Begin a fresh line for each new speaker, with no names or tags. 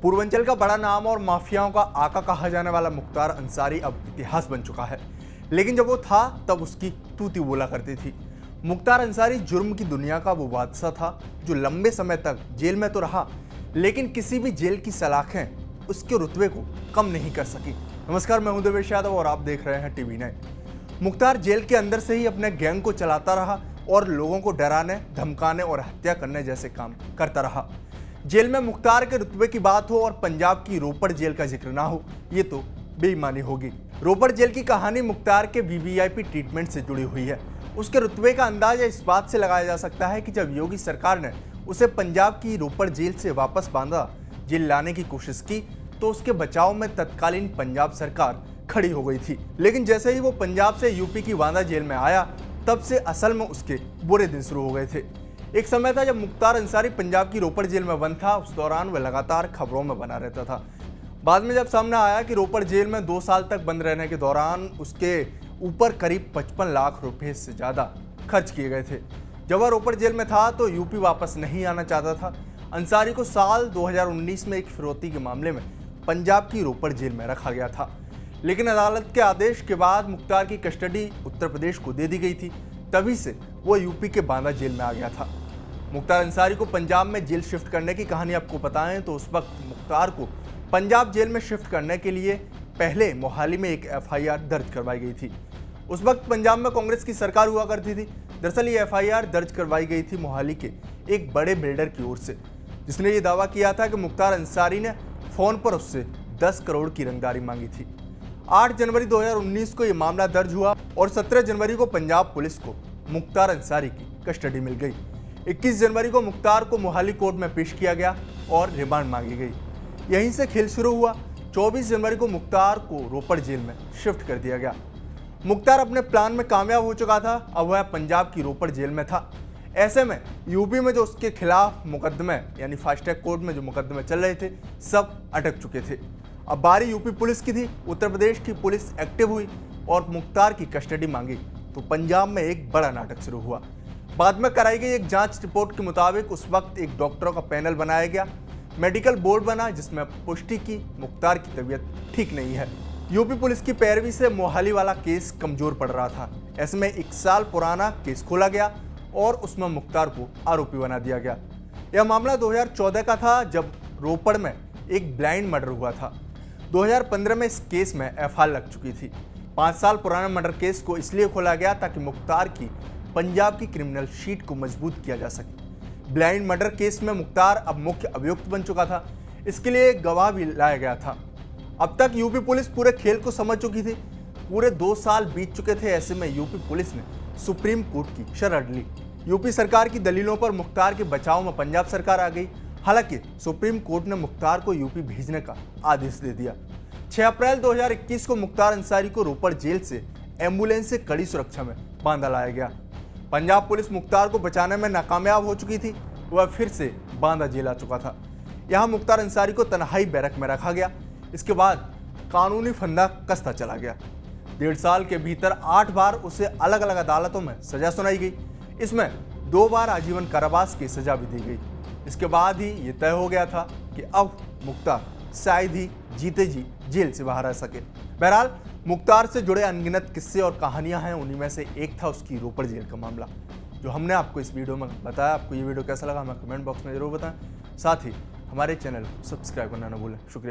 पूर्वांचल का बड़ा नाम और माफियाओं का आका कहा जाने वाला मुख्तार अंसारी अब इतिहास बन चुका है। लेकिन जब वो था तब उसकी तूती बोला करती थी। मुख्तार अंसारी जुर्म की दुनिया का वो बादशाह था जो लंबे समय तक जेल में तो रहा, लेकिन किसी भी जेल की सलाखें उसके रुतबे को कम नहीं कर सकी। नमस्कार, मैं हूं देवेश यादव और आप देख रहे हैं टीवी 9। मुख्तार जेल के अंदर से ही अपने गैंग को चलाता रहा और लोगों को डराने, धमकाने और हत्या करने जैसे काम करता रहा। जेल में मुख्तार के रुतबे की बात हो और पंजाब की रोपड़ जेल का जिक्र ना हो, ये तो बेईमानी होगी। रोपड़ जेल की कहानी मुख्तार के वीवीआईपी ट्रीटमेंट से जुड़ी हुई है। उसके रुतबे का अंदाजा इस बात से लगाया जा सकता है कि जब योगी सरकार ने उसे पंजाब की रोपड़ जेल से वापस बांदा जेल लाने की कोशिश की तो उसके बचाव में तत्कालीन पंजाब सरकार खड़ी हो गई थी। लेकिन जैसे ही वो पंजाब से यूपी की बांदा जेल में आया, तब से असल में उसके बुरे दिन शुरू हो गए थे। एक समय था जब मुख्तार अंसारी पंजाब की रोपड़ जेल में बंद था। उस दौरान वह लगातार खबरों में बना रहता था। बाद में जब सामने आया कि रोपड़ जेल में 2 साल तक बंद रहने के दौरान उसके ऊपर करीब 55 लाख रुपए से ज़्यादा खर्च किए गए थे। जब वह रोपड़ जेल में था तो यूपी वापस नहीं आना चाहता था। अंसारी को साल 2019 में एक फिरौती के मामले में पंजाब की रोपड़ जेल में रखा गया था, लेकिन अदालत के आदेश के बाद मुख्तार की कस्टडी उत्तर प्रदेश को दे दी गई थी। तभी से वो यूपी के बांदा जेल में आ गया था। मुख्तार अंसारी को पंजाब में जेल शिफ्ट करने की कहानी आपको बताएं तो उस वक्त मुख्तार को पंजाब जेल में शिफ्ट करने के लिए पहले मोहाली में एक एफआईआर दर्ज करवाई गई थी। उस वक्त पंजाब में कांग्रेस की सरकार हुआ करती थी। दरअसल ये एफआईआर दर्ज करवाई गई थी मोहाली के एक बड़े बिल्डर की ओर से, जिसने ये दावा किया था कि मुख्तार अंसारी ने फोन पर उससे 10 करोड़ की रंगदारी मांगी थी। 8 जनवरी 2019 को यह मामला दर्ज हुआ और 17 जनवरी को पंजाब पुलिस को मुख्तार अंसारी की कस्टडी मिल गई। 21 जनवरी को मुख्तार को मोहाली कोर्ट में पेश किया गया और रिमांड मांगी गई। यहीं से खेल शुरू हुआ। 24 जनवरी को मुख्तार को रोपड़ जेल में शिफ्ट कर दिया गया। मुख्तार अपने प्लान में कामयाब हो चुका था। अब वह पंजाब की रोपड़ जेल में था। ऐसे में यूपी में जो उसके खिलाफ मुकदमे यानी फास्ट ट्रैक कोर्ट में जो मुकदमे चल रहे थे, सब अटक चुके थे। अब बारी यूपी पुलिस की थी। उत्तर प्रदेश की पुलिस एक्टिव हुई और मुख्तार की कस्टडी मांगी तो पंजाब में एक बड़ा नाटक शुरू हुआ। बाद में कराई गई एक जांच रिपोर्ट के मुताबिक उस वक्त एक डॉक्टरों का पैनल बनाया गया, मेडिकल बोर्ड बना, जिसमें पुष्टि की मुख्तार की तबीयत ठीक नहीं है। यूपी पुलिस की पैरवी से मोहाली वाला केस कमजोर पड़ रहा था। ऐसे में 1 साल पुराना केस खोला गया और उसमें मुख्तार को आरोपी बना दिया गया। यह मामला 2014 का था जब रोपड़ में एक ब्लाइंड मर्डर हुआ था। 2015 में इस केस में एफआईआर लग चुकी थी। 5 साल पुराने मर्डर केस को इसलिए खोला गया ताकि मुख्तार की पंजाब की क्रिमिनल शीट को मजबूत किया जा सके। ब्लाइंड मर्डर केस में मुख्तार अब मुख्य अभियुक्त बन चुका था। इसके लिए एक गवाह भी लाया गया था। अब तक यूपी पुलिस पूरे खेल को समझ चुकी थी। पूरे 2 साल बीत चुके थे। ऐसे में यूपी पुलिस ने सुप्रीम कोर्ट की शरण ली। यूपी सरकार की दलीलों पर मुख्तार के बचाव में पंजाब सरकार आ गई। हालांकि सुप्रीम कोर्ट ने मुख्तार को यूपी भेजने का आदेश दे दिया। 6 अप्रैल 2021 को मुख्तार अंसारी को रोपड़ जेल से एम्बुलेंस से कड़ी सुरक्षा में बांदा लाया गया। पंजाब पुलिस मुख्तार को बचाने में नाकामयाब हो चुकी थी। वह फिर से बांदा जेल आ चुका था। यहाँ मुख्तार अंसारी को तन्हाई बैरक में रखा गया। इसके बाद कानूनी फंदा कसता चला गया। 1.5 साल के भीतर 8 बार उसे अलग अलग अदालतों में सजा सुनाई गई। इसमें 2 बार आजीवन कारावास की सजा भी दी गई। इसके बाद ही ये तय हो गया था कि अब मुख्तार शायद ही जीते जी जेल से बाहर आ सके। बहरहाल मुख्तार से जुड़े अनगिनत किस्से और कहानियां हैं। उन्हीं में से एक था उसकी रोपड़ जेल का मामला, जो हमने आपको इस वीडियो में बताया। आपको ये वीडियो कैसा लगा हमें कमेंट बॉक्स में जरूर बताएं। साथ ही हमारे चैनल को सब्सक्राइब करना न भूलें। शुक्रिया।